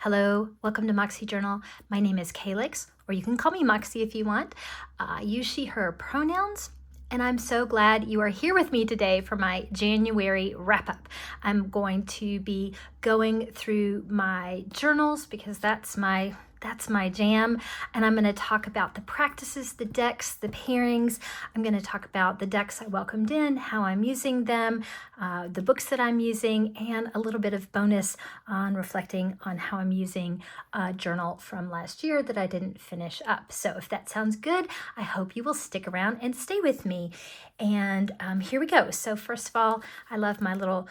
Hello, welcome to Moxie Journal. My name is Calyx, or you can call me Moxie if you want. Use she, her pronouns, and I'm so glad you are here with me today for my January wrap-up. I'm going to be going through my journals because that's my jam, and I'm going to talk about the practices, the decks, the pairings. I'm going to talk about the decks I welcomed in, how I'm using them, the books that I'm using, and a little bit of bonus on reflecting on how I'm using a journal from last year that I didn't finish up. So if that sounds good, I hope you will stick around and stay with me. And here we go. So first of all, I love my little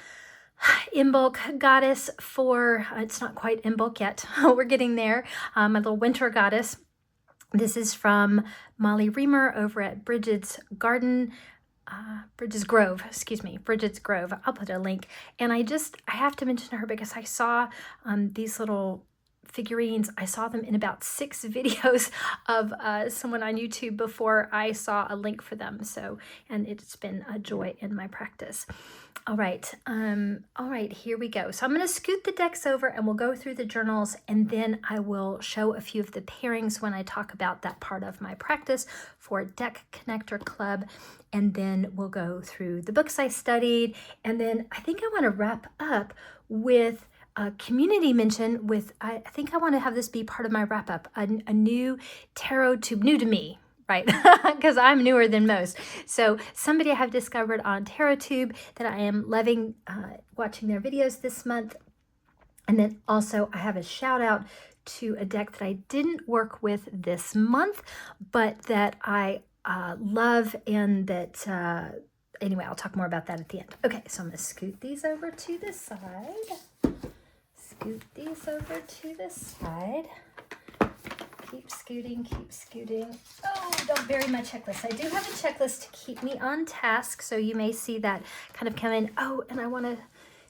in bulk goddess for, it's not quite in bulk yet, we're getting there, my little winter goddess. This is from Molly Reamer over at Bridget's Grove. I'll put a link. And I have to mention her because I saw these little figurines. I saw them in about 6 videos of someone on YouTube before I saw a link for them. So, and it's been a joy in my practice. All right, here we go. So I'm going to scoot the decks over and we'll go through the journals, and then I will show a few of the pairings when I talk about that part of my practice for Deck Connector Club, and then we'll go through the books I studied, and then I think I want to wrap up with a community mention with, I think I want to have this be part of my wrap up, a new tarot tube, new to me, right? Because I'm newer than most. So somebody I have discovered on TarotTube that I am loving watching their videos this month. And then also I have a shout out to a deck that I didn't work with this month, but that I love, and that, anyway, I'll talk more about that at the end. Okay, so I'm going to scoot these over to the side. Keep scooting. Oh, don't bury my checklist. I do have a checklist to keep me on task, so you may see that kind of come in. Oh, and I want to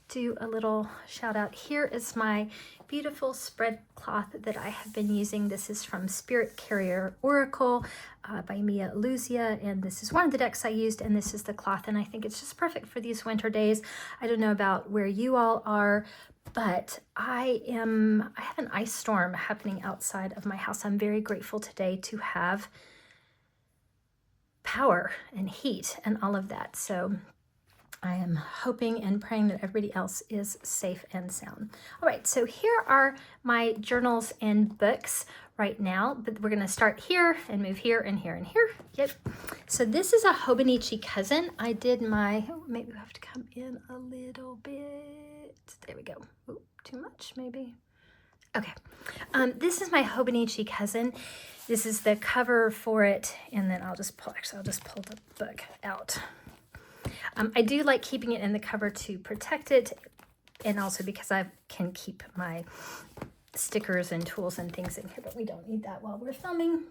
do a little shout out. Here is my beautiful spread cloth that I have been using. This is from Sprit Carrier Oracle by Illuzia, and this is one of the decks I used, and this is the cloth, and I think it's just perfect for these winter days. I don't know about where you all are, but I have an ice storm happening outside of my house. I'm very grateful today to have power and heat and all of that. So I am hoping and praying that everybody else is safe and sound. All right, so here are my journals and books right now, but we're gonna start here and move here and here and here. Yep. So this is a Hobonichi Cousin. I did my, maybe we have to come in a little bit. There we go. Ooh, too much maybe. Okay. This is my Hobonichi Cousin. This is the cover for it, and then I'll just pull the book out. I do like keeping it in the cover to protect it, and also because I can keep my stickers and tools and things in here, but we don't need that while we're filming.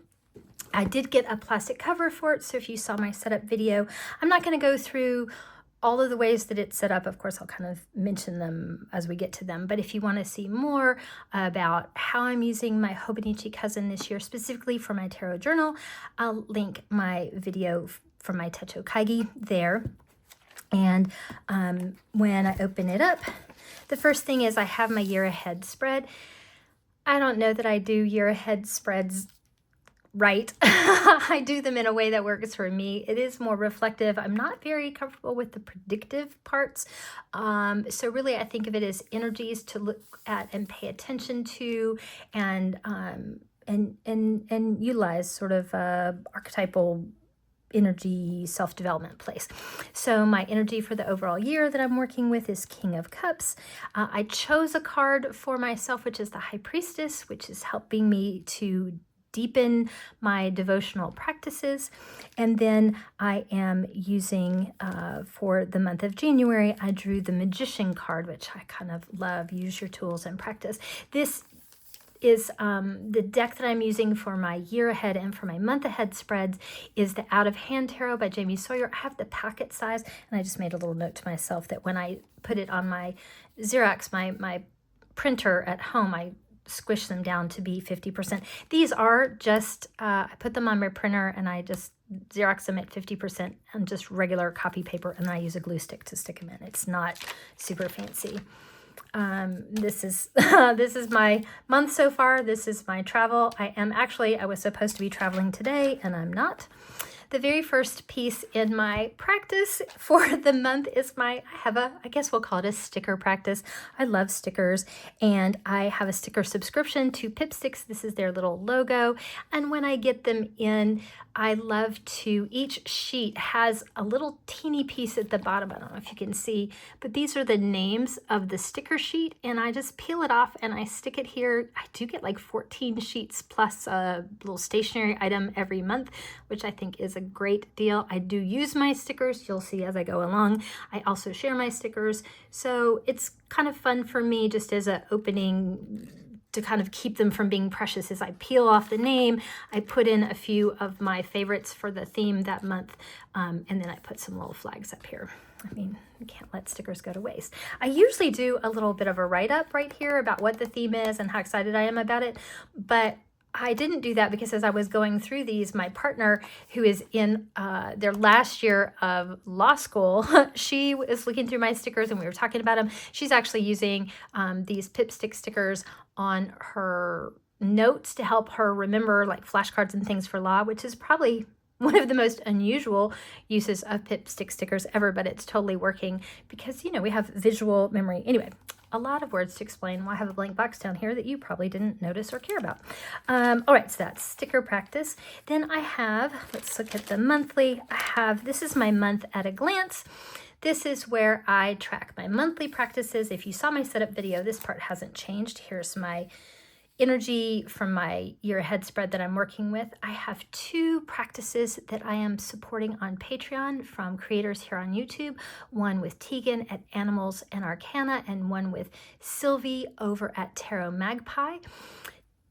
I did get a plastic cover for it, so if you saw my setup video, I'm not going to go through all of the ways that it's set up. Of course, I'll kind of mention them as we get to them, but if you want to see more about how I'm using my Hobonichi Cousin this year, specifically for my tarot journal, I'll link my video from my Techo Kaigi there. And when I open it up, the first thing is I have my year ahead spread. I don't know that I do year ahead spreads right. I do them in a way that works for me. It is more reflective. I'm not very comfortable with the predictive parts. So really I think of it as energies to look at and pay attention to, and utilize sort of archetypal energy self-development place. So my energy for the overall year that I'm working with is King of Cups. I chose a card for myself, which is the High Priestess, which is helping me to deepen my devotional practices. And then I am using, for the month of January, I drew the Magician card, which I kind of love. Use your tools and practice. This is the deck that I'm using for my year ahead and for my month ahead spreads is the Out of Hand Tarot by Jamie Sawyer. I have the packet size, and I just made a little note to myself that when I put it on my Xerox, my printer at home, I squish them down to be 50%. These are just, I put them on my printer and I just Xerox them at 50% on just regular copy paper, and I use a glue stick to stick them in. It's not super fancy. This is this is my month so far. This is my travel. I was supposed to be traveling today and I'm not. The very first piece in my practice for the month is I guess we'll call it a sticker practice. I love stickers, and I have a sticker subscription to Pipsticks. This is their little logo. And when I get them in, I love to, each sheet has a little teeny piece at the bottom. I don't know if you can see, but these are the names of the sticker sheet, and I just peel it off and I stick it here. I do get like 14 sheets plus a little stationery item every month, which I think is a great deal. I do use my stickers. You'll see as I go along. I also share my stickers. So it's kind of fun for me just as an opening to kind of keep them from being precious. As I peel off the name, I put in a few of my favorites for the theme that month, and then I put some little flags up here. I mean, you can't let stickers go to waste. I usually do a little bit of a write-up right here about what the theme is and how excited I am about it, but I didn't do that because as I was going through these, my partner, who is in their last year of law school, she was looking through my stickers and we were talking about them. She's actually using these Pipstick stickers on her notes to help her remember like flashcards and things for law, which is probably one of the most unusual uses of Pipstick stickers ever, but it's totally working because, you know, we have visual memory. Anyway, a lot of words to explain why I have a blank box down here that you probably didn't notice or care about. All right, so that's sticker practice. Then I have, let's look at the monthly. This is my month at a glance. This is where I track my monthly practices. If you saw my setup video, this part hasn't changed. Here's my energy from my year ahead spread that I'm working with. I have 2 practices that I am supporting on Patreon from creators here on YouTube, one with Tegan at Animals and Arcana and one with Sylvie over at Tarot Magpie.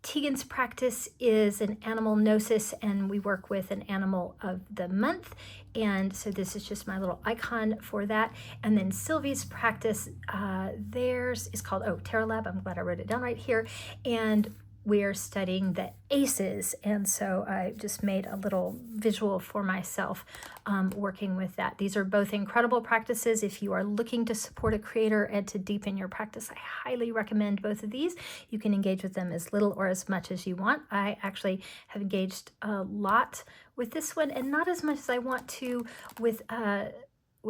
Tegan's practice is an animal gnosis, and we work with an animal of the month. And so this is just my little icon for that. And then Sylvie's practice, theirs is called, Tarot Lab. I'm glad I wrote it down right here. And we're studying the aces. And so I just made a little visual for myself working with that. These are both incredible practices. If you are looking to support a creator and to deepen your practice, I highly recommend both of these. You can engage with them as little or as much as you want. I actually have engaged a lot with this one and not as much as I want to with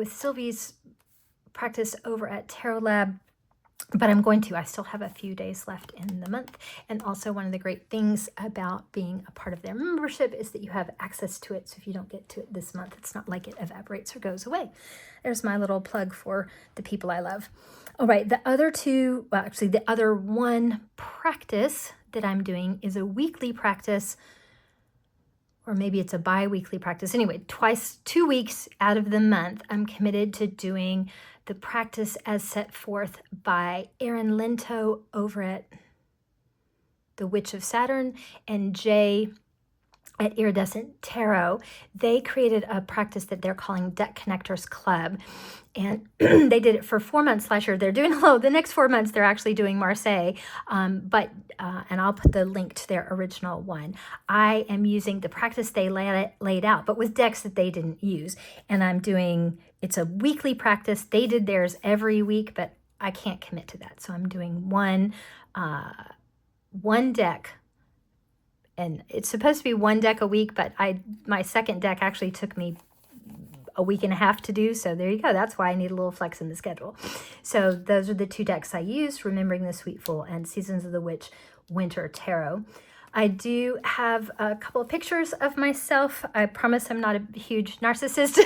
Sylvie's practice over at Tarot Lab. But I'm going to. I still have a few days left in the month. And also one of the great things about being a part of their membership is that you have access to it. So if you don't get to it this month, it's not like it evaporates or goes away. There's my little plug for the people I love. All right, the other 2, well, actually the other one practice that I'm doing is a weekly practice, or maybe it's a bi-weekly practice. Anyway, 2 weeks out of the month, I'm committed to doing the practice as set forth by Erin Linto over at The Witch of Saturn and Jay at Iridescent Tarot. They created a practice that they're calling Deck Connectors Club. And they did it for 4 months last year. They're doing, the next 4 months, they're actually doing Marseille. And I'll put the link to their original one. I am using the practice they laid out, but with decks that they didn't use. And I'm doing, it's a weekly practice. They did theirs every week, but I can't commit to that. So I'm doing one deck. And it's supposed to be 1 deck a week, but my second deck actually took me a week and a half to do. So there you go. That's why I need a little flex in the schedule. So those are the 2 decks I used, Remembering the Sweet Fool and Seasons of the Witch Winter Tarot. I do have a couple of pictures of myself. I promise I'm not a huge narcissist.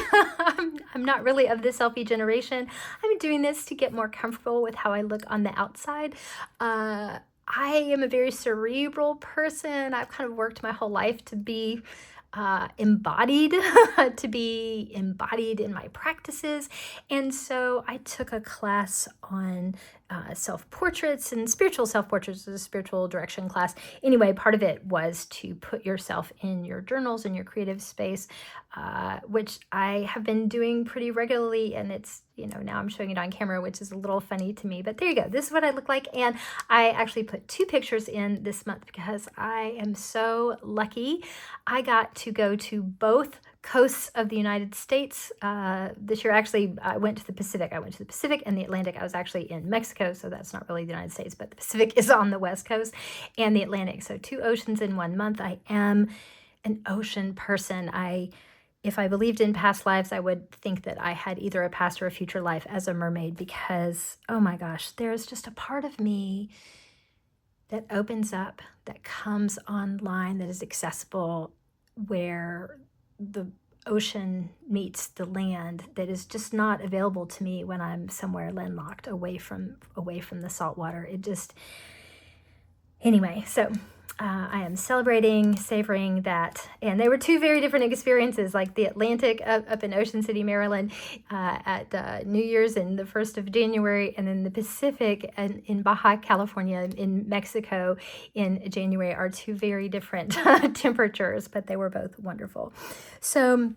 I'm not really of the selfie generation. I'm doing this to get more comfortable with how I look on the outside. I am a very cerebral person. I've kind of worked my whole life to be embodied, to be embodied in my practices. And so I took a class on self-portraits, and spiritual self-portraits is a spiritual direction class. Anyway, part of it was to put yourself in your journals, in your creative space, which I have been doing pretty regularly. And it's, now I'm showing it on camera, which is a little funny to me, but there you go. This is what I look like. And I actually put 2 pictures in this month because I am so lucky. I got to go to both coasts of the United States. This year, actually, I went to the Pacific. I went to the Pacific and the Atlantic. I was actually in Mexico, so that's not really the United States, but the Pacific is on the West Coast, and the Atlantic. So 2 oceans in 1 month. I am an ocean person. If I believed in past lives, I would think that I had either a past or a future life as a mermaid, because, oh my gosh, there's just a part of me that opens up, that comes online, that is accessible, where the ocean meets the land, that is just not available to me when I'm somewhere landlocked, away from the salt water. It just, anyway, so I am celebrating, savoring that. And they were 2 very different experiences, like the Atlantic up in Ocean City, Maryland at New Year's and the 1st of January, and then the Pacific and in Baja California in Mexico in January are 2 very different temperatures, but they were both wonderful. So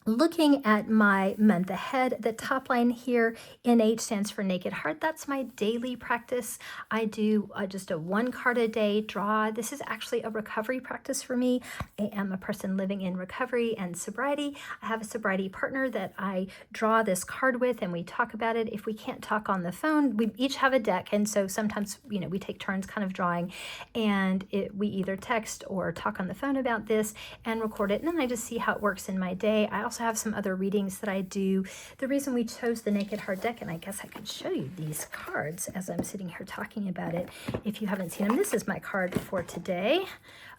looking at my month ahead, the top line here, NH stands for Naked Heart. That's my daily practice. I do just a 1 card a day draw. This is actually a recovery practice for me. I am a person living in recovery and sobriety. I have a sobriety partner that I draw this card with, and we talk about it. If we can't talk on the phone, we each have a deck, and so sometimes, you know, we take turns kind of drawing, and we either text or talk on the phone about this and record it, and then I just see how it works in my day. I also have some other readings that I do. The reason we chose the Naked Heart deck, and I guess I could show you these cards as I'm sitting here talking about it if you haven't seen them. This is my card for today,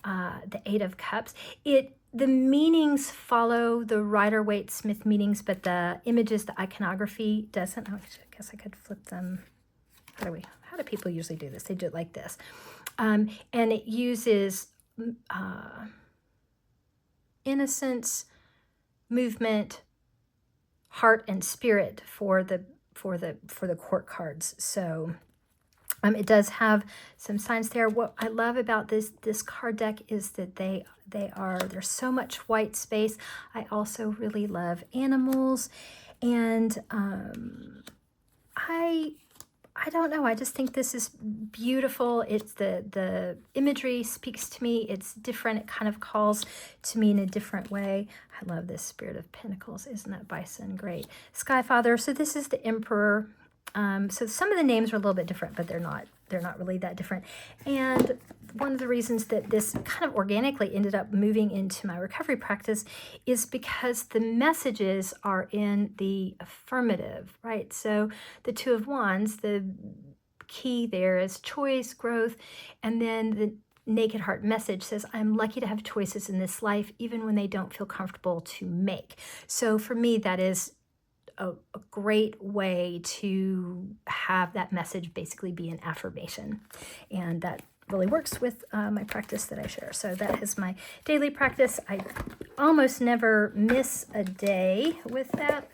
the 8 of Cups. The meanings follow the Rider-Waite-Smith meanings, but the images, the iconography doesn't. I guess I could flip them. How do people usually do this? They do it like this. And it uses innocence, movement, heart, and spirit for the court cards. So it does have some signs there. What I love about this card deck is that there's so much white space. I also really love animals, and I don't know. I just think this is beautiful. It's the imagery speaks to me. It's different. It kind of calls to me in a different way. I love this Spirit of Pentacles. Isn't that bison great? Sky Father. So this is the Emperor. So some of the names are a little bit different, but they're not really that different. And one of the reasons that this kind of organically ended up moving into my recovery practice is because the messages are in the affirmative, right? So the 2 of Wands, the key there is choice, growth, and then the Naked Heart message says, I'm lucky to have choices in this life, even when they don't feel comfortable to make. So for me, that is a great way to have that message basically be an affirmation. And that really works with my practice that I share. So that is my daily practice. I almost never miss a day with that.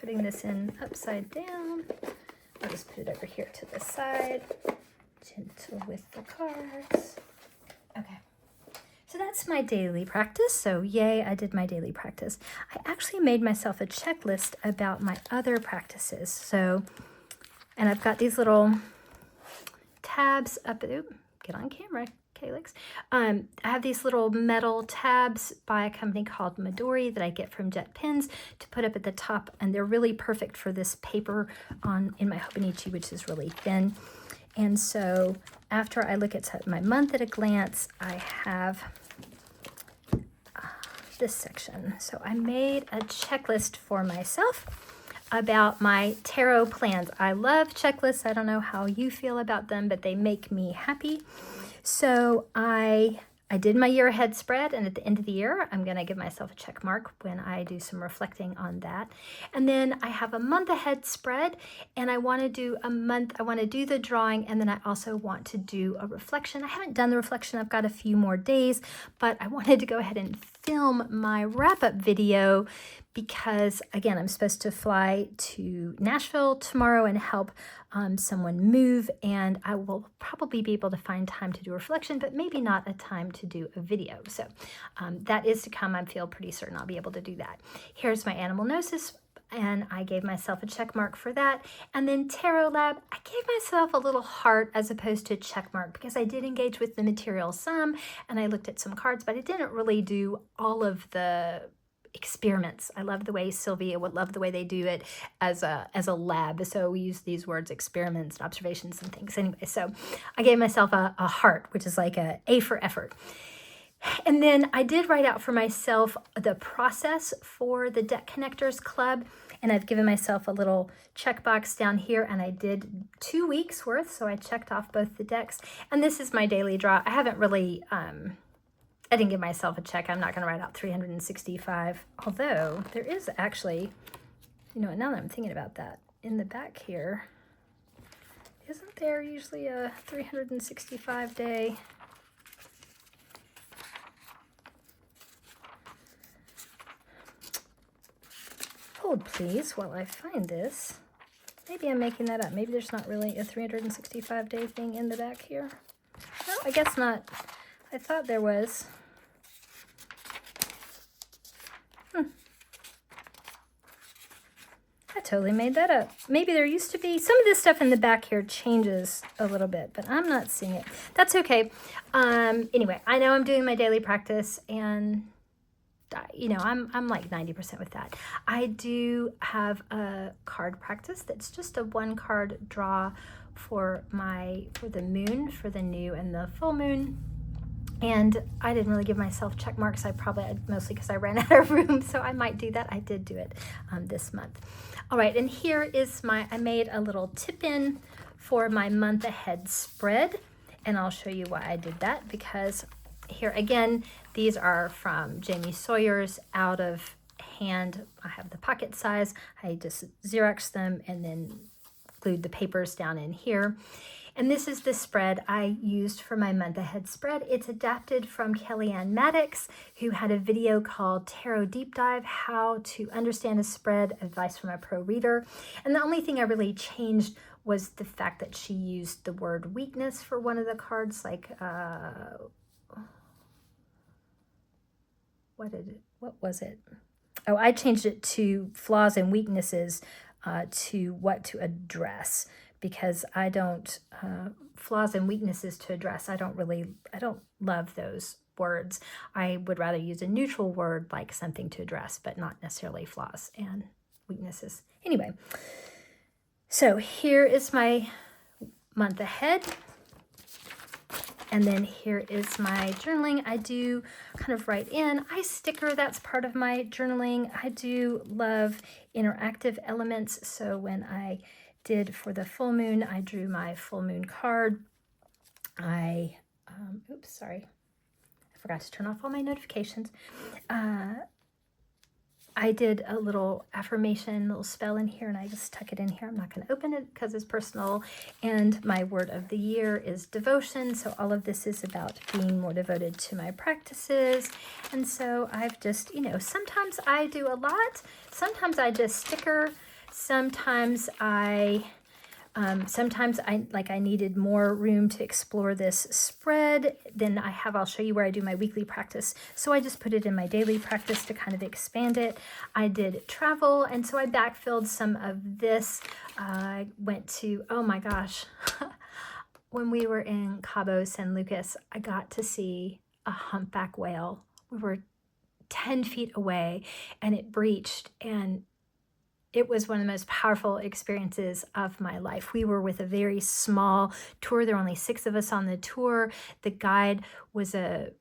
Putting this in upside down. I'll just put it over here to the side. Gentle with the cards. Okay. So that's my daily practice. So yay, I did my daily practice. I actually made myself a checklist about my other practices. So, and I've got these little tabs up. Get on camera, Calyx. I have these little metal tabs by a company called Midori that I get from Jet Pens to put up at the top, and they're really perfect for this paper in my Hobonichi, which is really thin. And so after I look at my month at a glance, I have this section. So I made a checklist for myself about my tarot plans. I love checklists. I don't know how you feel about them, but they make me happy. So I did my year ahead spread, and at the end of the year, I'm going to give myself a check mark when I do some reflecting on that. And then I have a month ahead spread, and I want to do the drawing, and then I also want to do a reflection. I haven't done the reflection. I've got a few more days, but I wanted to go ahead and film my wrap-up video because, again, I'm supposed to fly to Nashville tomorrow and help someone move, and I will probably be able to find time to do a reflection, but maybe not a time to do a video. So that is to come. I feel pretty certain I'll be able to do that. Here's my animal gnosis, and I gave myself a check mark for that. And then Tarot Lab, I gave myself a little heart as opposed to a check mark because I did engage with the material some, and I looked at some cards, but I didn't really do all of the experiments. I love the way Sylvia would love the way they do it as a lab. So we use these words, experiments and observations and things. Anyway, so I gave myself a heart, which is like A for effort. And then I did write out for myself the process for the Deck Connectors Club. And I've given myself a little checkbox down here, and I did 2 weeks worth. So I checked off both the decks. And this is my daily draw. I haven't really, I didn't give myself a check. I'm not going to write out 365. Although there is actually, now that I'm thinking about that, in the back here, isn't there usually a 365 day? Hold please while I find this. Maybe I'm making that up. Maybe there's not really a 365 day thing in the back here. No, I guess not. I thought there was. I totally made that up. Maybe there used to be. Some of this stuff in the back here changes a little bit, but I'm not seeing it. That's okay. Anyway, I know I'm doing my daily practice, and I'm like 90% with that. I do have a card practice that's just a 1-card draw for the moon, for the new and the full moon. And I didn't really give myself check marks. Mostly because I ran out of room, so I might do that. I did do it this month. All right, and here is I made a little tip-in for my month ahead spread, and I'll show you why I did that, because here again, these are from Jamie Sawyer's out of hand. I have the pocket size. I just Xeroxed them and then glued the papers down in here. And this is the spread I used for my month ahead spread. It's adapted from Kellyanne Maddox, who had a video called Tarot Deep Dive, How to Understand a Spread, Advice from a Pro Reader. And the only thing I really changed was the fact that she used the word weakness for one of the cards, like, what was it? Oh, I changed it to flaws and weaknesses, to what to address, because I don't, flaws and weaknesses to address, I don't love those words. I would rather use a neutral word like something to address, but not necessarily flaws and weaknesses. Anyway, so here is my month ahead. And then here is my journaling. I do kind of write in. I sticker, that's part of my journaling. I do love interactive elements. So when I did for the full moon, I drew my full moon card. I forgot to turn off all my notifications. I did a little affirmation, little spell in here, and I just tuck it in here. I'm not going to open it because it's personal. And my word of the year is devotion. So all of this is about being more devoted to my practices. And so I've just, sometimes I do a lot. Sometimes I just sticker. Sometimes I needed more room to explore this spread. Then I'll show you where I do my weekly practice. So I just put it in my daily practice to kind of expand it. I did travel, and so I backfilled some of this. I went to, oh my gosh, when we were in Cabo San Lucas, I got to see a humpback whale. We were 10 feet away, and it breached, and it was one of the most powerful experiences of my life. We were with a very small tour. There were only 6 of us on the tour. The guide was a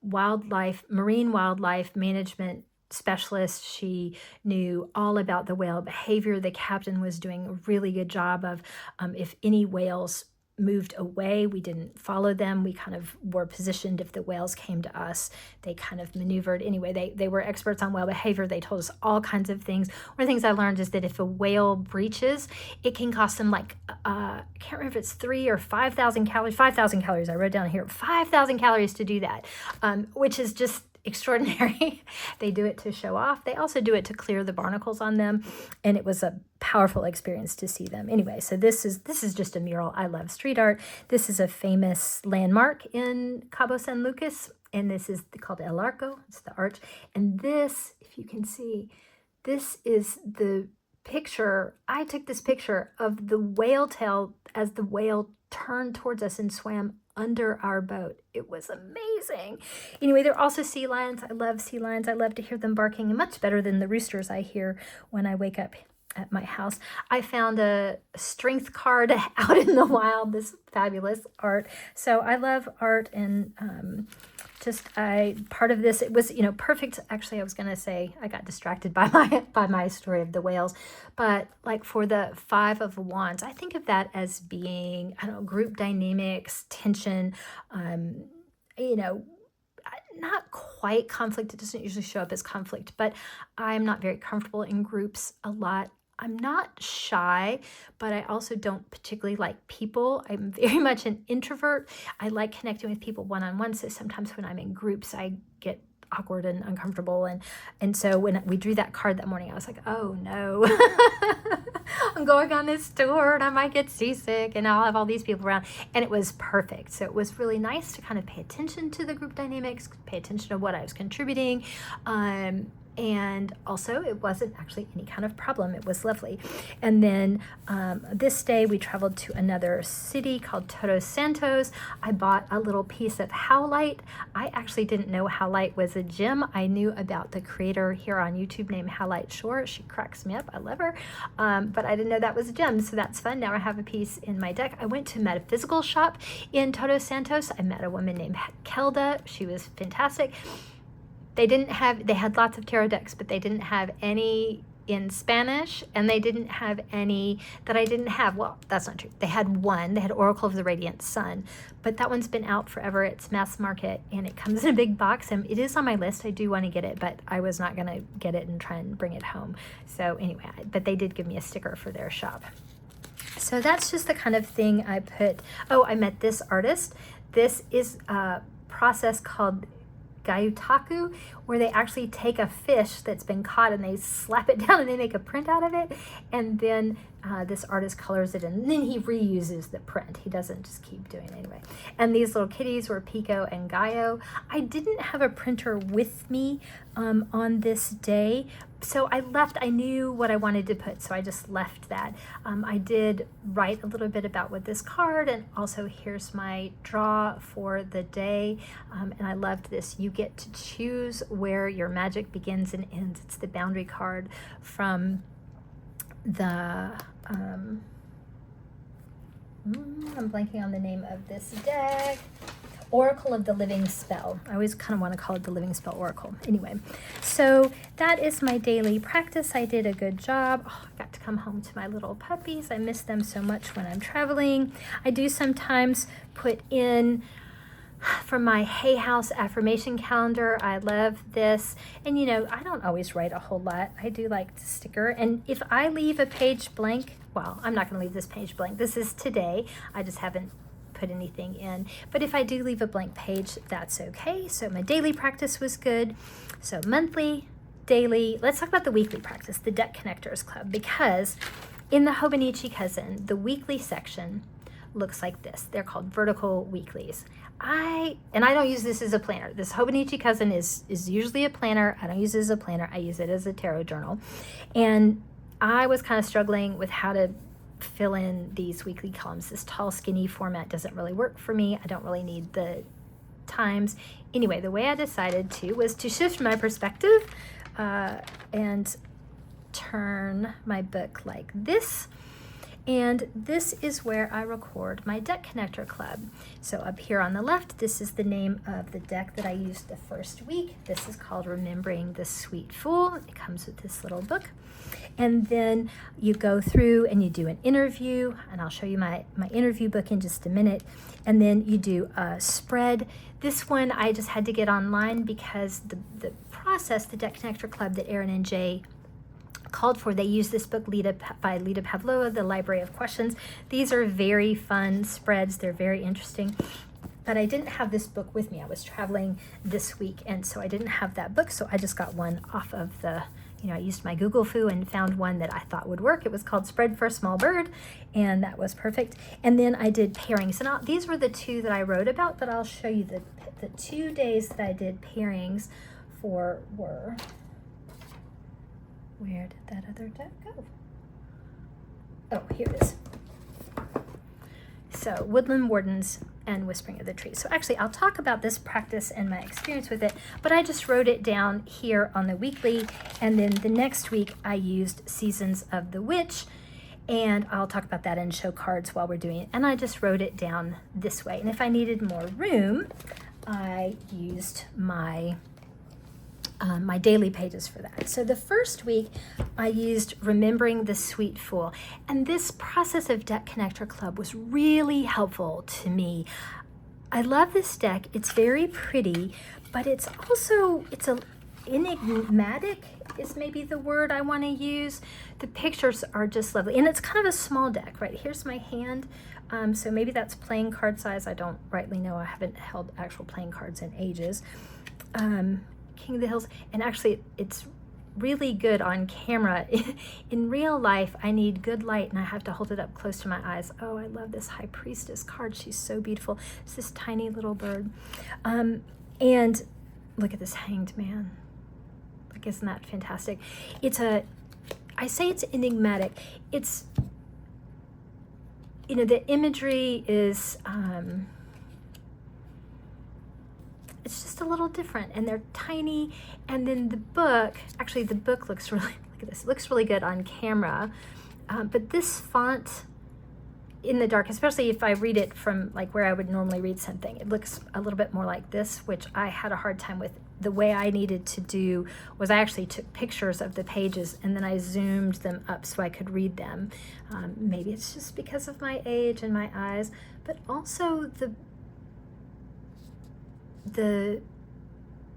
marine wildlife management specialist. She knew all about the whale behavior. The captain was doing a really good job of, if any whales moved away, we didn't follow them. We kind of were positioned. If the whales came to us, they kind of maneuvered. Anyway, they were experts on whale behavior. They told us all kinds of things. One of the things I learned is that if a whale breaches, it can cost them I can't remember if it's 3,000 or 5,000 calories. 5,000 calories. I wrote down here 5,000 calories to do that, which is just extraordinary. They do it to show off. They also do it to clear the barnacles on them, and it was a powerful experience to see them. Anyway, so this is just a mural. I love street art. This is a famous landmark in Cabo San Lucas, and this is called El Arco. It's the arch, and this, if you can see, this is the picture, I took this picture of the whale tail as the whale turned towards us and swam under our boat. It was amazing. Anyway, there are also sea lions. I love sea lions. I love to hear them barking, much better than the roosters I hear when I wake up at my house. I found a strength card out in the wild, this fabulous art. So I love art, and part of this, it was, perfect. Actually, I was going to say, I got distracted by my story of the whales, but like for the 5 of Wands, I think of that as being, I don't know, group dynamics, tension, not quite conflict. It doesn't usually show up as conflict, but I'm not very comfortable in groups a lot. I'm not shy, but I also don't particularly like people. I'm very much an introvert. I like connecting with people one-on-one. So sometimes when I'm in groups, I get awkward and uncomfortable. And so when we drew that card that morning, I was like, oh no, I'm going on this tour and I might get seasick and I'll have all these people around. And it was perfect. So it was really nice to kind of pay attention to the group dynamics, pay attention to what I was contributing. And also it wasn't actually any kind of problem. It was lovely. And then this day we traveled to another city called Todos Santos. I bought a little piece of howlite. I actually didn't know howlite was a gem. I knew about the creator here on YouTube named Howlite Shore. She cracks me up. I love her. But I didn't know that was a gem. So that's fun. Now I have a piece in my deck. I went to a metaphysical shop in Todos Santos. I met a woman named Kelda. She was fantastic. They had lots of tarot decks, but they didn't have any in Spanish, and they didn't have any that I didn't have. Well, that's not true. They had one. They had Oracle of the Radiant Sun, but that one's been out forever. It's mass market, and it comes in a big box, and it is on my list. I do want to get it, but I was not going to get it and try and bring it home. So anyway, but they did give me a sticker for their shop. So that's just the kind of thing I put. Oh, I met this artist. This is a process called Gyutaku, where they actually take a fish that's been caught and they slap it down and they make a print out of it, and then this artist colors it and then he reuses the print. He doesn't just keep doing it anyway. And these little kitties were Pico and Gaio. I didn't have a printer with me on this day, so I knew what I wanted to put, so I just left that. I did write a little bit about what this card, and also here's my draw for the day. And I loved this. You get to choose where your magic begins and ends. It's the boundary card from the, I'm blanking on the name of this deck. Oracle of the Living Spell. I always kind of want to call it the Living Spell Oracle. Anyway, so that is my daily practice. I did a good job. Oh, I got to come home to my little puppies. I miss them so much when I'm traveling. I do sometimes put in from my Hay House affirmation calendar. I love this. And I don't always write a whole lot. I do like the sticker. And if I leave a page blank, well, I'm not going to leave this page blank. This is today. I just haven't put anything in, but if I do leave a blank page, that's okay. So my daily practice was good. So monthly, daily, let's talk about the weekly practice, the Deck Connectors Club, because in the Hobonichi Cousin, the weekly section looks like this. They're called vertical weeklies. I don't use this as a planner. This Hobonichi Cousin is usually a planner. I don't use it as a planner. I use it as a tarot journal. And I was kind of struggling with how to fill in these weekly columns. This tall, skinny format doesn't really work for me. I don't really need the times. Anyway, the way I decided to was to shift my perspective and turn my book like this. And this is where I record my Deck Connector Club. So up here on the left, this is the name of the deck that I used the first week. This is called Remembering the Sweet Fool. It comes with this little book. And then you go through and you do an interview, and I'll show you my interview book in just a minute. And then you do a spread. This one I just had to get online because the process, the Deck Connector Club that Erin and Jay called for, they use this book by Lita Pavlova, The Library of Questions. These are very fun spreads. They're very interesting. But I didn't have this book with me. I was traveling this week, and so I didn't have that book, so I just got one off of the, I used my Google Foo and found one that I thought would work. It was called Spread for a Small Bird, and that was perfect. And then I did pairings, and these were the two that I wrote about, but I'll show you the 2 days that I did pairings for were, where did that other deck go? Oh, here it is. So Woodland Wardens and Whispering of the Trees. So actually I'll talk about this practice and my experience with it, but I just wrote it down here on the weekly, and then the next week I used Seasons of the Witch, and I'll talk about that and show cards while we're doing it. And I just wrote it down this way. And if I needed more room, I used my my daily pages for that. So the first week I used Remembering the Sweet Fool, and this process of Deck Connector Club was really helpful to me. I love this deck. It's very pretty, but it's also, it's a enigmatic is maybe the word I want to use. The pictures are just lovely, and it's kind of a small deck, right? Here's my hand. So maybe that's playing card size. I don't rightly know. I haven't held actual playing cards in ages. King of the Hills, and actually it's really good on camera. In real life, I need good light and I have to hold it up close to my eyes. Oh, I love this High Priestess card. She's so beautiful. It's this tiny little bird. And look at this Hanged Man. Like, isn't that fantastic? I say it's enigmatic. It's, you know, the imagery is, it's just a little different, and they're tiny. And then the book, actually the book looks really, look at this, it looks really good on camera. But this font in the dark, especially if I read it from like where I would normally read something, it looks a little bit more like this, which I had a hard time with. The way I needed to do was I actually took pictures of the pages and then I zoomed them up so I could read them. Maybe it's just because of my age and my eyes, but also the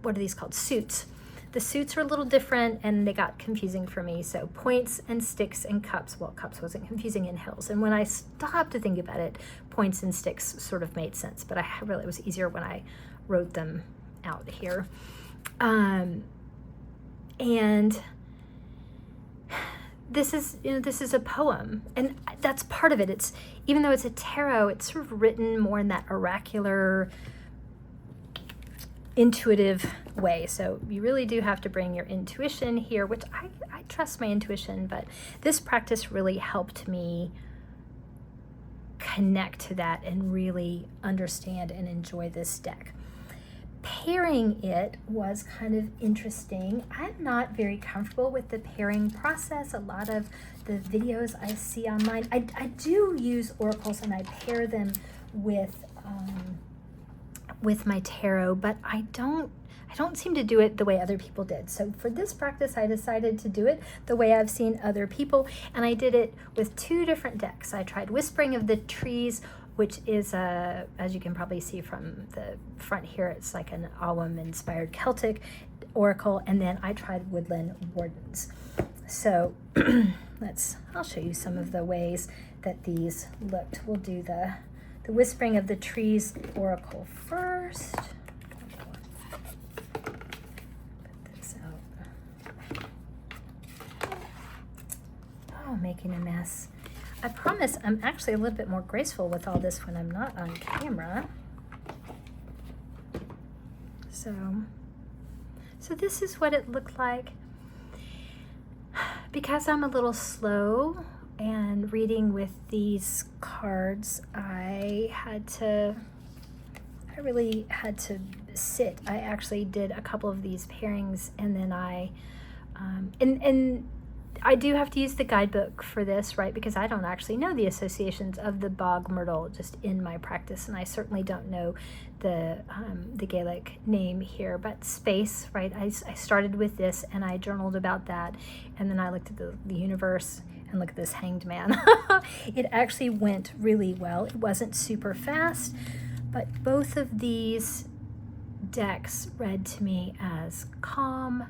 what are these called? Suits. The suits are a little different and they got confusing for me. So points and sticks and cups. Well, cups wasn't confusing in hills. And when I stopped to think about it, points and sticks sort of made sense, but it was easier when I wrote them out here. And this is a poem, and that's part of it. It's, even though it's a tarot, it's sort of written more in that oracular, intuitive way. So you really do have to bring your intuition here, which I trust my intuition, but this practice really helped me connect to that and really understand and enjoy this deck. Pairing it was kind of interesting. I'm not very comfortable with the pairing process. A lot of the videos I see online, I do use oracles and I pair them with my tarot, but I don't seem to do it the way other people did. So for this practice, I decided to do it the way I've seen other people, and I did it with two different decks. I tried Whispering of the Trees, which is as you can probably see from the front here, it's like an Awam-inspired Celtic oracle, and then I tried Woodland Wardens. So I'll show you some of the ways that these looked. We'll do the Whispering of the Trees oracle first. Put this out. Oh, making a mess. I promise I'm actually a little bit more graceful with all this when I'm not on camera. So this is what it looked like. Because I'm a little slow and reading with these cards, I really had to sit. I actually did a couple of these pairings, and then and I do have to use the guidebook for this, right? Because I don't actually know the associations of the bog myrtle just in my practice, and I certainly don't know the Gaelic name here, but space, right? I started with this and I journaled about that, and then I looked at the universe and look at this Hanged Man. It actually went really well. It wasn't super fast, but both of these decks read to me as calm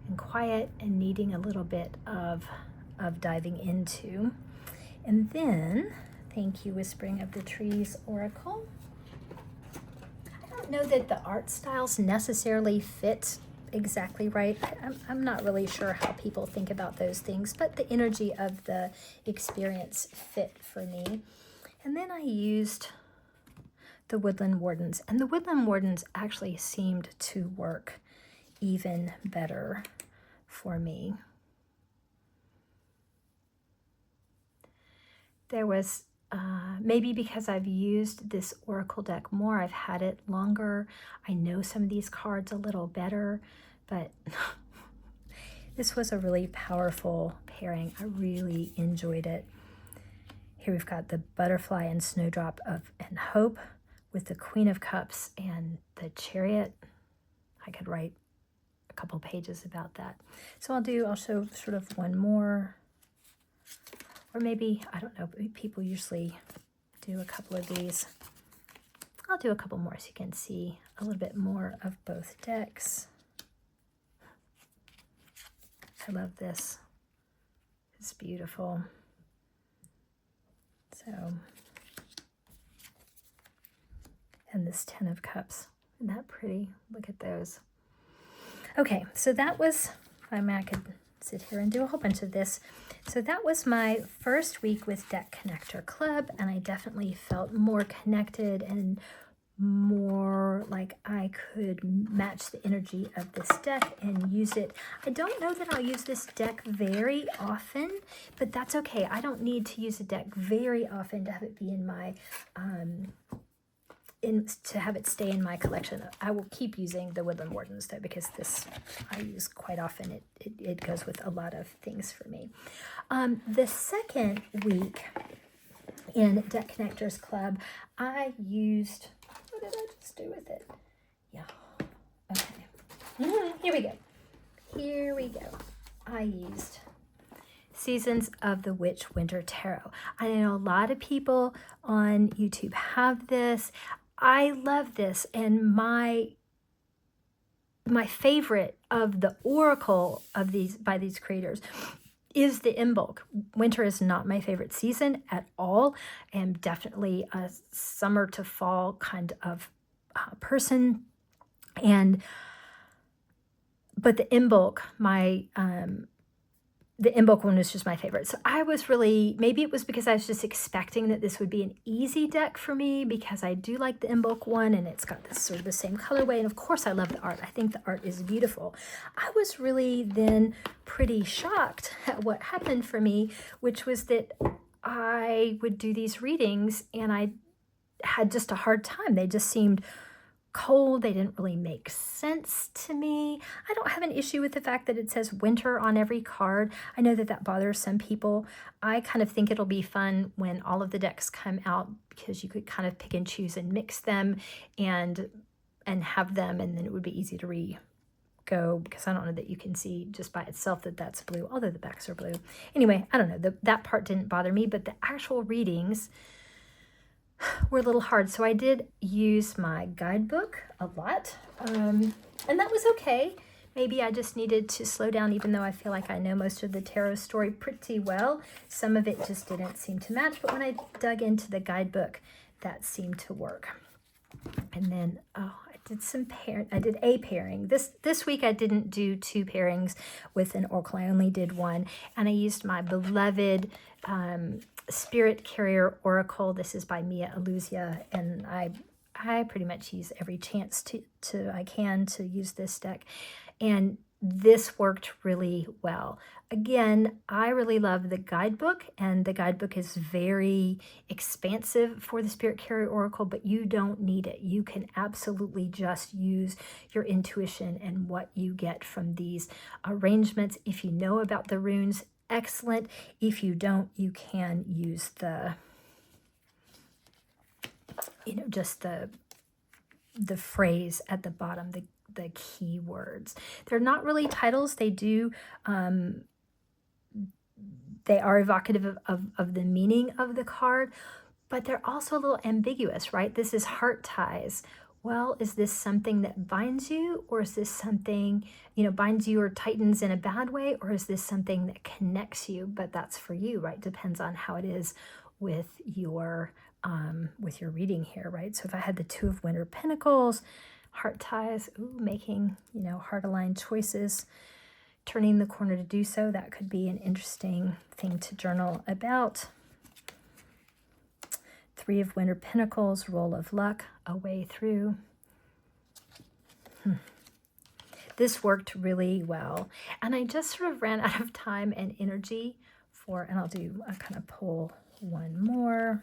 and quiet and needing a little bit of diving into. And then, thank you, Whispering of the Trees Oracle. I don't know that the art styles necessarily fit exactly right. I'm not really sure how people think about those things, but the energy of the experience fit for me. And then I used the Woodland Wardens, and the Woodland Wardens actually seemed to work even better for me. there was, maybe because I've used this Oracle deck more, I've had it longer, I know some of these cards a little better, but this was a really powerful pairing. I really enjoyed it. Here we've got the Butterfly and Snowdrop and Hope with the Queen of Cups and the Chariot. I could write a couple pages about that. So I'll show sort of one more, or maybe, I don't know, people usually do a couple of these. I'll do a couple more so you can see a little bit more of both decks. I love this. It's beautiful. So, and this 10 of Cups. Isn't that pretty? Look at those. Okay, so that was, I mean, I could sit here and do a whole bunch of this. So that was my first week with Deck Connector Club, and I definitely felt more connected and more like I could match the energy of this deck and use it. I don't know that I'll use this deck very often, but that's okay. I don't need to use a deck very often to have it be in my to have it stay in my collection. I will keep using the Woodland Wardens though, because this I use quite often. It goes with a lot of things for me. The second week in Deck Connectors Club, I used, what did I just do with it? Yeah, okay. Here we go. Here we go. I used Seasons of the Witch Winter Tarot. I know a lot of people on YouTube have this. I love this, and my favorite of the Oracle of these by these creators is the in bulk. Winter is not my favorite season at all. I am definitely a summer to fall kind of person, but the in bulk, the in bulk one was just my favorite. So I was really, maybe it was because I was just expecting that this would be an easy deck for me, because I do like the in bulk one, and it's got this sort of the same colorway. And of course I love the art. I think the art is beautiful. I was really then pretty shocked at what happened for me, which was that I would do these readings and I had just a hard time. They just seemed cold. They didn't really make sense to me. I don't have an issue with the fact that it says winter on every card. I know that that bothers some people. I kind of think it'll be fun when all of the decks come out, because you could kind of pick and choose and mix them and have them, and then it would be easy to go, because I don't know that you can see just by itself that that's blue, although the backs are blue. Anyway, I don't know. That part didn't bother me, but the actual readings were a little hard. So I did use my guidebook a lot, and that was okay. Maybe I just needed to slow down, even though I feel like I know most of the tarot story pretty well. Some of it just didn't seem to match, but when I dug into the guidebook, that seemed to work. And then, I did a pairing. This week I didn't do 2 pairings with an Oracle. I only did 1, and I used my beloved Sprit Carrier Oracle. This is by Illuzia, and I pretty much use every chance I can to use this deck, and this worked really well. Again, I really love the guidebook, and the guidebook is very expansive for the Sprit Carrier Oracle, but you don't need it. You can absolutely just use your intuition and what you get from these arrangements. If you know about the runes, excellent. If you don't, you can use the, just the phrase at the bottom, the keywords. They're not really titles. They do, they are evocative of the meaning of the card, but they're also a little ambiguous, right? This is heart ties. Well, is this something that binds you, or is this something, binds you or tightens in a bad way, or is this something that connects you? But that's for you, right? Depends on how it is with your reading here, right? So if I had the 2 of Winter Pentacles, heart ties, making, heart-aligned choices, turning the corner to do so, that could be an interesting thing to journal about. 3 of Winter Pentacles, roll of luck, a way through. This worked really well. And I just sort of ran out of time and energy and I'll do a kind of pull one more.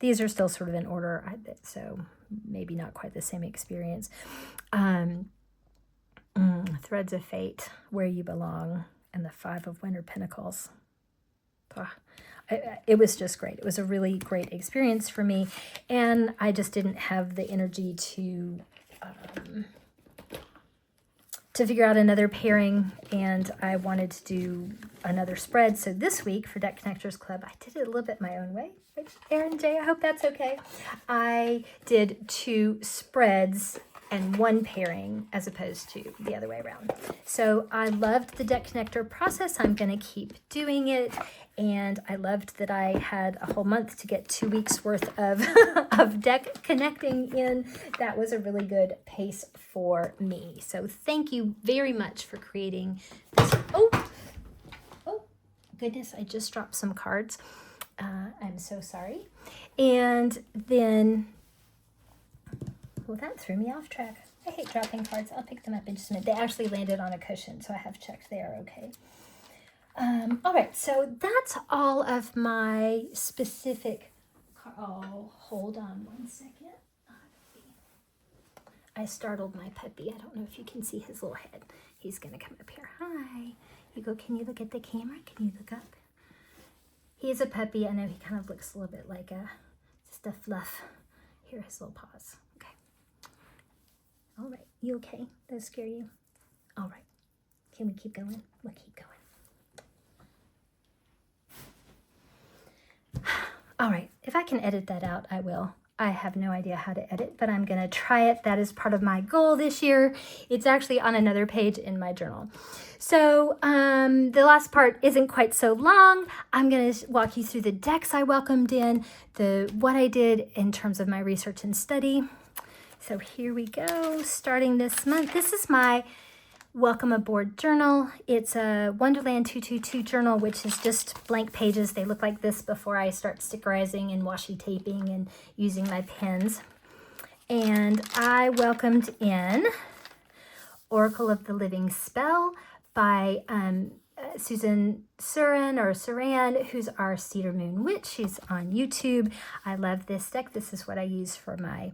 These are still sort of in order, so maybe not quite the same experience. Threads of Fate, Where You Belong, and the Five of Winter Pentacles. It was just great. It was a really great experience for me, and I just didn't have the energy to figure out another pairing, and I wanted to do another spread. So this week for Deck Connectors Club, I did it a little bit my own way. Erin J, I hope that's okay. I did 2 spreads and 1 pairing as opposed to the other way around. So I loved the deck connector process. I'm going to keep doing it. And I loved that I had a whole month to get 2 weeks worth of, of deck connecting in. That was a really good pace for me. So thank you very much for creating this. Oh, goodness, I just dropped some cards. I'm so sorry. And then, well, that threw me off track. I hate dropping cards. I'll pick them up in just a minute. They actually landed on a cushion, so I have checked they are okay. All right, so that's all of my specific. Oh, hold on one second. I startled my puppy. I don't know if you can see his little head. He's going to come up here. Hi. Hugo, can you look at the camera? Can you look up? He's a puppy. I know he kind of looks a little bit like just a fluff. Here, his little paws. Okay. All right. You okay? That scare you? All right. Can we keep going? We'll keep going. All right. If I can edit that out, I will. I have no idea how to edit, but I'm going to try it. That is part of my goal this year. It's actually on another page in my journal. So the last part isn't quite so long. I'm going to walk you through the decks I welcomed in, what I did in terms of my research and study. So here we go, starting this month. This is my Welcome Aboard journal. It's a Wonderland 222 journal, which is just blank pages. They look like this before I start stickerizing and washi taping and using my pens. And I welcomed in Oracle of the Living Spell by Susan Saran, who's our Cedar Moon Witch. She's on YouTube. I love this deck. This is what I use for my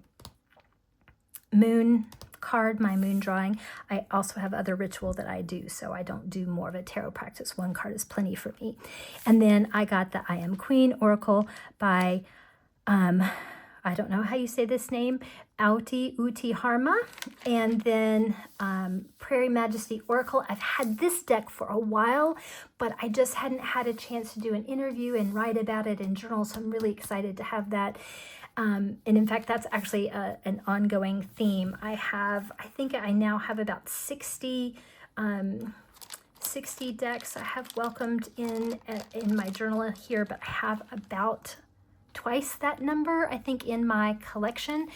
moon card, my moon drawing. I also have other ritual that I do, so I don't do more of a tarot practice. One card is plenty for me. And then I got the I Am Queen Oracle by, I don't know how you say this name, Uti Harma. And then Prairie Majesty Oracle. I've had this deck for a while, but I just hadn't had a chance to do an interview and write about it in journal, so I'm really excited to have that. And in fact, that's actually an ongoing theme. I think I now have about 60 decks I have welcomed in my journal here, but I have about twice that number, I think, in my collection.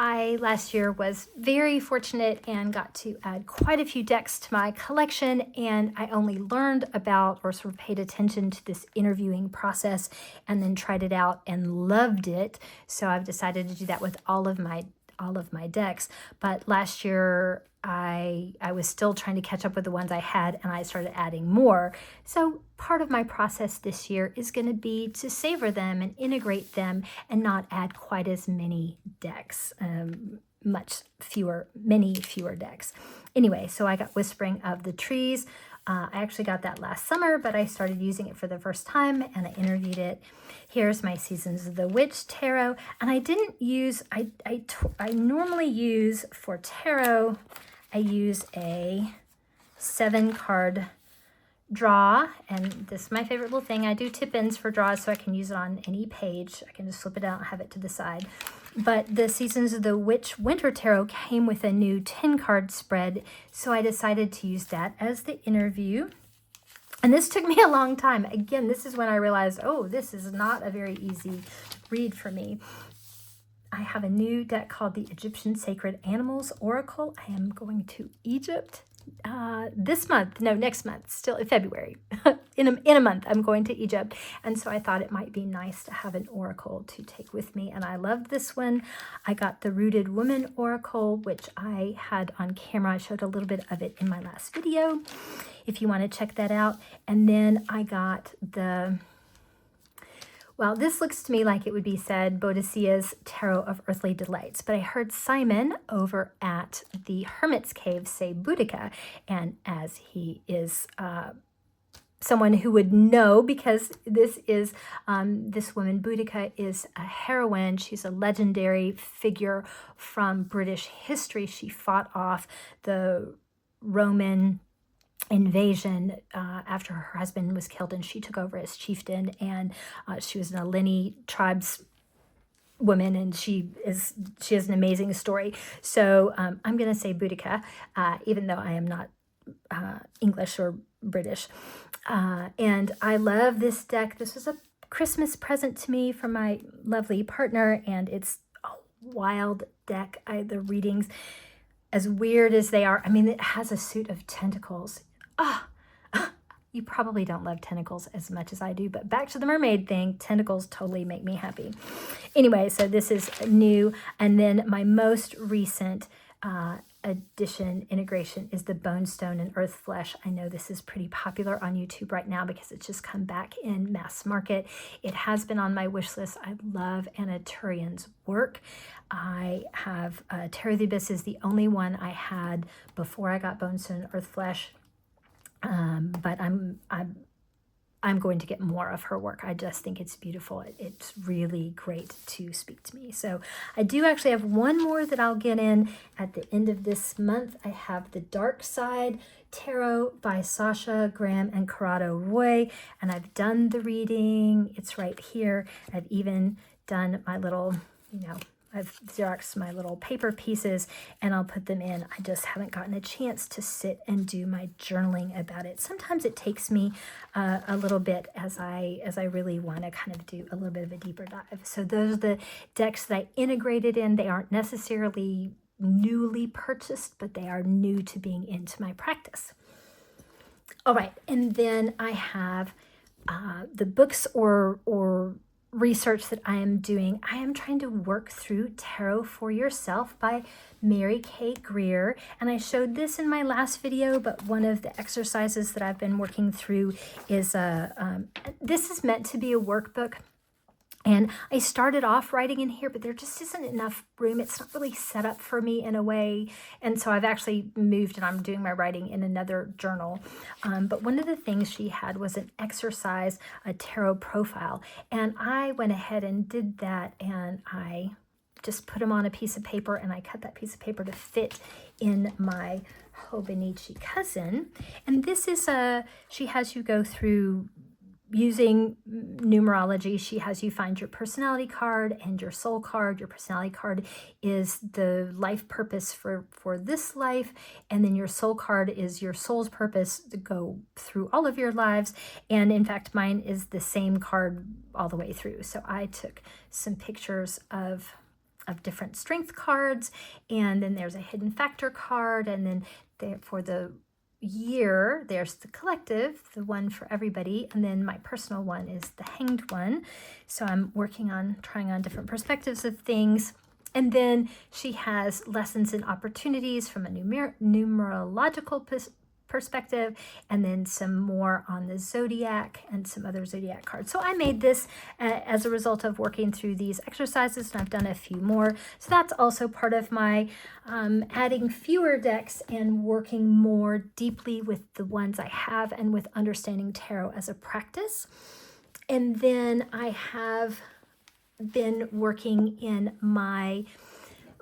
I last year was very fortunate and got to add quite a few decks to my collection, and I only learned about or sort of paid attention to this interviewing process and then tried it out and loved it. So I've decided to do that with all of my decks. But last year I was still trying to catch up with the ones I had, and I started adding more. So part of my process this year is going to be to savor them and integrate them and not add quite as many decks, many fewer decks. Anyway, so I got Whispering of the Trees. I actually got that last summer, but I started using it for the first time and I interviewed it. Here's my Seasons of the Witch Tarot. And I didn't use, I normally use for tarot, I use a 7-card draw, and this is my favorite little thing. I do tip-ins for draws so I can use it on any page. I can just flip it out and have it to the side. But the Seasons of the Witch Winter Tarot came with a new 10-card spread, so I decided to use that as the interview. And this took me a long time. Again, this is when I realized, oh, this is not a very easy read for me. I have a new deck called the Egyptian Sacred Animals Oracle. I am going to Egypt next month, still in February. in a month, I'm going to Egypt. And so I thought it might be nice to have an oracle to take with me. And I loved this one. I got the Rooted Woman Oracle, which I had on camera. I showed a little bit of it in my last video, if you want to check that out. And then I got the Well, this looks to me like it would be said Boadicea's Tarot of Earthly Delights, but I heard Simon over at the Hermit's Cave say Boudica, and as he is someone who would know, because this is this woman Boudica is a heroine. She's a legendary figure from British history. She fought off the Roman invasion after her husband was killed, and she took over as chieftain, and she was an Alini tribes woman, and she has an amazing story. So I'm going to say Boudica, even though I am not English or British. And I love this deck. This was a Christmas present to me from my lovely partner, and it's a wild deck. The readings, as weird as they are, I mean, it has a suit of tentacles. You probably don't love tentacles as much as I do, but back to the mermaid thing, tentacles totally make me happy. Anyway, so this is new. And then my most recent addition integration is the Bone Stone and Earth Flesh. I know this is pretty popular on YouTube right now because it's just come back in mass market. It has been on my wish list. I love Anna Turian's work. I have Tarot of the Abyss is the only one I had before I got Bone Stone and Earth Flesh. But I'm going to get more of her work. I just think it's beautiful. It's really great to speak to me. So I do actually have one more that I'll get in at the end of this month. I have the Dark Side Tarot by Sasha Graham and Corrado Roy, and I've done the reading. It's right here. I've even done my little, I've Xeroxed my little paper pieces, and I'll put them in. I just haven't gotten a chance to sit and do my journaling about it. Sometimes it takes me a little bit as I really want to kind of do a little bit of a deeper dive. So those are the decks that I integrated in. They aren't necessarily newly purchased, but they are new to being into my practice. All right, and then I have the books or research that I am doing. I am trying to work through Tarot for Yourself by Mary Kay Greer, and I showed this in my last video, but one of the exercises that I've been working through is this is meant to be a workbook. And I started off writing in here, but there just isn't enough room. It's not really set up for me in a way. And so I've actually moved and I'm doing my writing in another journal. But one of the things she had was an exercise, a tarot profile. And I went ahead and did that, and I just put them on a piece of paper, and I cut that piece of paper to fit in my Hobonichi Cousin. And this is she has you go through using numerology. She has you find your personality card and your soul card. Your personality card is the life purpose for this life, and then your soul card is your soul's purpose to go through all of your lives. And in fact, mine is the same card all the way through. So I took some pictures of different strength cards, and then there's a hidden factor card, and then there for the year there's the collective, the one for everybody, and then my personal one is the hanged one. So I'm working on trying on different perspectives of things. And then she has lessons and opportunities from a numerological perspective, and then some more on the zodiac and some other zodiac cards. So I made this as a result of working through these exercises, and I've done a few more. So that's also part of my adding fewer decks and working more deeply with the ones I have and with understanding tarot as a practice. And then I have been working in my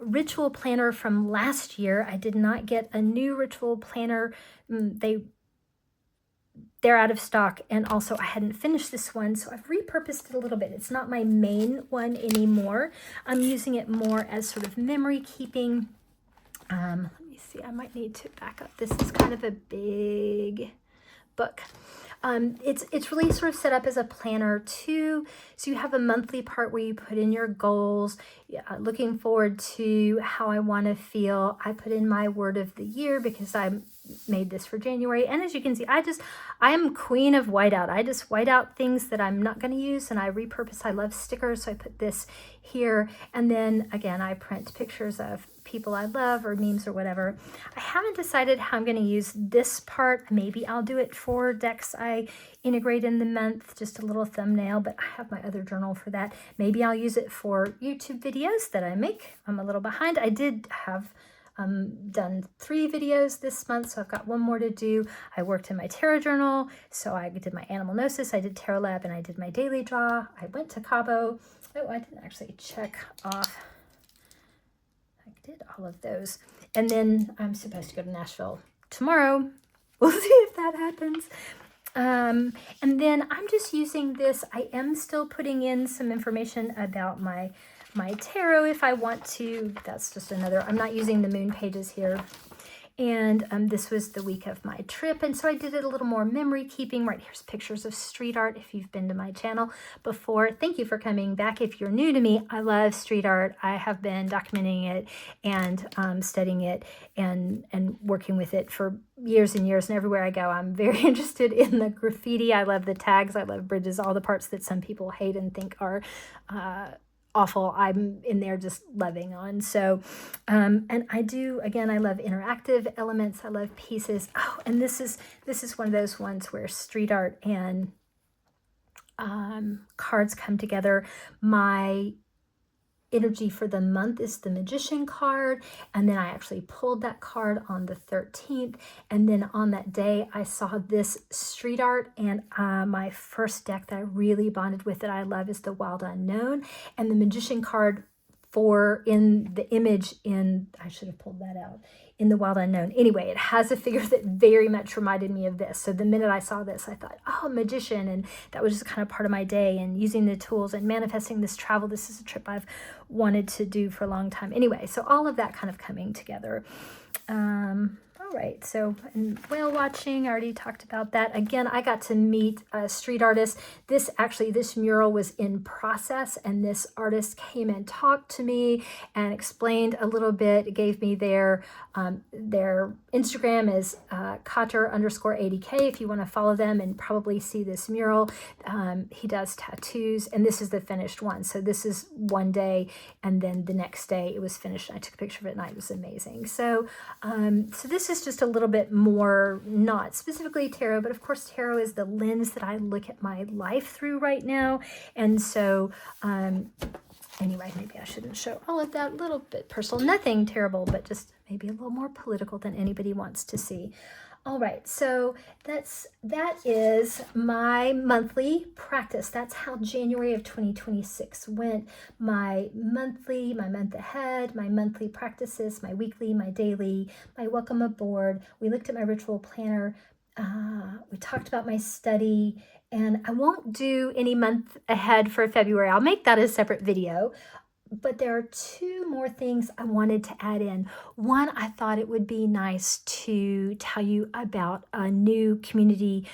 Ritual Planner from last year. I did not get a new Ritual Planner. They're out of stock, and also I hadn't finished this one, so I've repurposed it a little bit. It's not my main one anymore. I'm using it more as sort of memory keeping. Let me see, I might need to back up. This is kind of a big book. It's really sort of set up as a planner too. So you have a monthly part where you put in your goals, looking forward to how I want to feel. I put in my word of the year because I'm made this for January. And as you can see, I am queen of whiteout. I just white out things that I'm not going to use, and I repurpose. I love stickers, so I put this here. And then again, I print pictures of people I love or memes or whatever. I haven't decided how I'm going to use this part. Maybe I'll do it for decks I integrate in the month, just a little thumbnail, but I have my other journal for that. Maybe I'll use it for YouTube videos that I make. I'm a little behind. I did have done 3 videos this month, so I've got 1 more to do. I worked in my tarot journal, so I did my animal gnosis, I did tarot lab, and I did my daily draw. I went to Cabo. Oh, I didn't actually check off. I did all of those. And then I'm supposed to go to Nashville tomorrow. We'll see if that happens. And then I'm just using this. I am still putting in some information about my tarot if I want to. That's just another, I'm not using the moon pages here. And this was the week of my trip, and so I did it a little more memory keeping. Right here's pictures of street art if you've been to my channel before. Thank you for coming back. If you're new to me, I love street art. I have been documenting it and studying it and working with it for years and years, and everywhere I go, I'm very interested in the graffiti. I love the tags. I love bridges, all the parts that some people hate and think are awful. I'm in there just loving on. So, and I do, again, I love interactive elements. I love pieces. Oh, and this is one of those ones where street art and cards come together. My energy for the month is the Magician card, and then I actually pulled that card on the 13th, and then on that day I saw this street art, and my first deck that I really bonded with that I love is the Wild Unknown, and the Magician card for in the image in, I should have pulled that out, in the Wild Unknown. Anyway, it has a figure that very much reminded me of this. So the minute I saw this, I thought, oh, Magician. And that was just kind of part of my day, and using the tools and manifesting this travel. This is a trip I've wanted to do for a long time. Anyway, so all of that kind of coming together. All right, so and whale watching, I already talked about that. Again, I got to meet a street artist. This mural was in process, and this artist came and talked to me and explained a little bit, gave me their Instagram is Cotter_80K if you want to follow them and probably see this mural. He does tattoos, and this is the finished one. So this is one day, and then the next day it was finished. I took a picture of it, and it was amazing. So, so this is just a little bit more, not specifically tarot, but of course tarot is the lens that I look at my life through right now. And so, anyway, maybe I shouldn't show all of that. A little bit personal, nothing terrible, but just maybe a little more political than anybody wants to see. All right, so that is my monthly practice. That's how January of 2026 went. My month ahead, my monthly practices, my weekly, my daily, my welcome aboard. We looked at my ritual planner. We talked about my study, and I won't do any month ahead for February. I'll make that a separate video. But there are 2 more things I wanted to add in. One, I thought it would be nice to tell you about a new community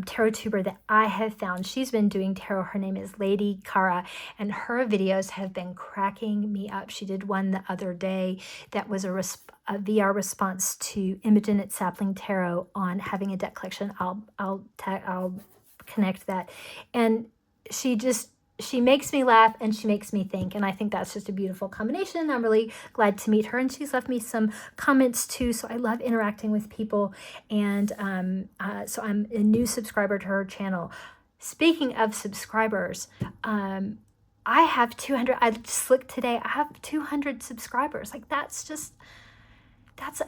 tarot tuber that I have found. She's been doing tarot. Her name is Lady Kara, and her videos have been cracking me up. She did one the other day that was a VR response to Imogen at Sapling Tarot on having a deck collection. I'll connect that. And she makes me laugh and she makes me think, and I think that's just a beautiful combination. I'm really glad to meet her, and she's left me some comments too, so I love interacting with people, and so I'm a new subscriber to her channel. Speaking of subscribers, I have 200. I just looked today, I have 200 subscribers. Like, that's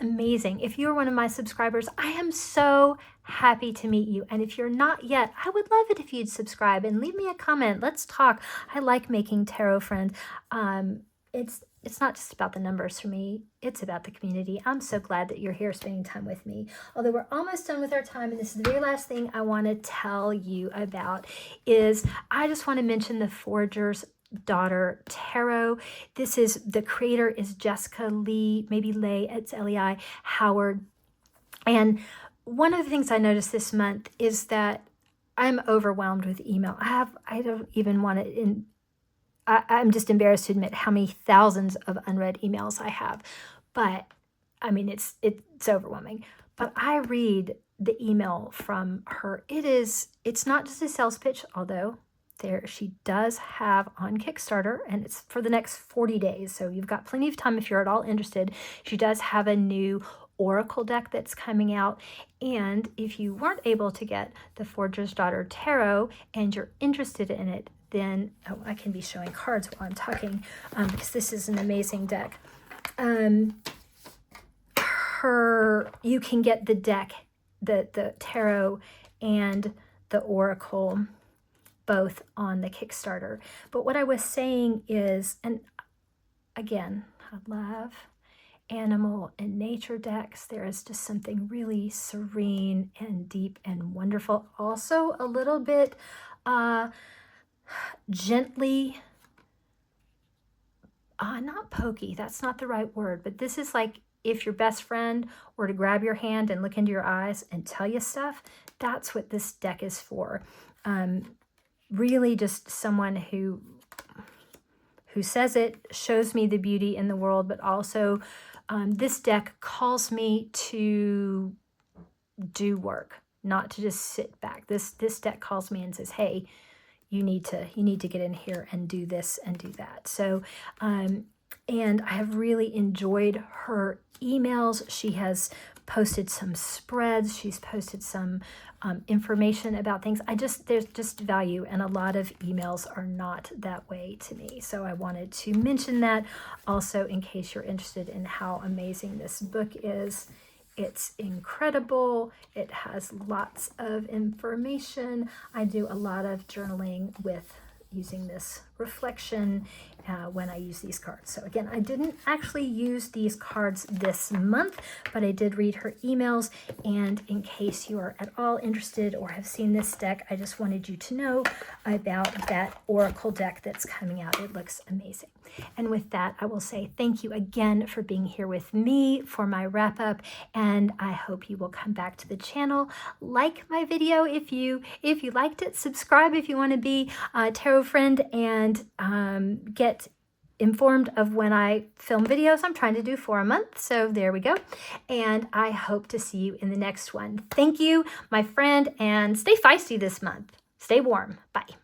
amazing. If you're one of my subscribers, I am so happy to meet you. And if you're not yet, I would love it if you'd subscribe and leave me a comment. Let's talk. I like making tarot friends. It's not just about the numbers for me. It's about the community. I'm so glad that you're here spending time with me. Although we're almost done with our time, and this is the very last thing I want to tell you about is I just want to mention the Forager's Daughter Tarot. This is, the creator is Jessica Lee, maybe Lay, it's Lei Howard. And one of the things I noticed this month is that I'm overwhelmed with email. I don't even want to, I'm just embarrassed to admit how many thousands of unread emails I have. But I mean, it's overwhelming. but I read the email from her. It's not just a sales pitch, although she does have on Kickstarter, and it's for the next 40 days. So you've got plenty of time if you're at all interested. She does have a new Oracle deck that's coming out. And if you weren't able to get the Forger's Daughter Tarot and you're interested in it, then I can be showing cards while I'm talking, because this is an amazing deck. You can get the deck, the tarot and the Oracle, both on the Kickstarter. But what I was saying is, and again, I love animal and nature decks. There is just something really serene and deep and wonderful. Also a little bit gently, not pokey, that's not the right word, but this is like if your best friend were to grab your hand and look into your eyes and tell you stuff. That's what this deck is for. Really just someone who says it, shows me the beauty in the world, but also this deck calls me to do work, not to just sit back. This deck calls me and says, hey, you need to get in here and do this and do that. So, and I have really enjoyed her emails. She has posted some spreads. She's posted some information about things. There's just value, and a lot of emails are not that way to me. So I wanted to mention that also in case you're interested in how amazing this book is. It's incredible. It has lots of information. I do a lot of journaling with using this reflection when I use these cards. So again, I didn't actually use these cards this month, but I did read her emails. And in case you are at all interested or have seen this deck, I just wanted you to know about that Oracle deck that's coming out. It looks amazing. And with that, I will say thank you again for being here with me for my wrap up. And I hope you will come back to the channel, like my video if you liked it, subscribe if you want to be a tarot friend, and get informed of when I film videos. I'm trying to do 4 a month, so there we go. And I hope to see you in the next one. Thank you, my friend, and stay feisty this month. Stay warm. Bye.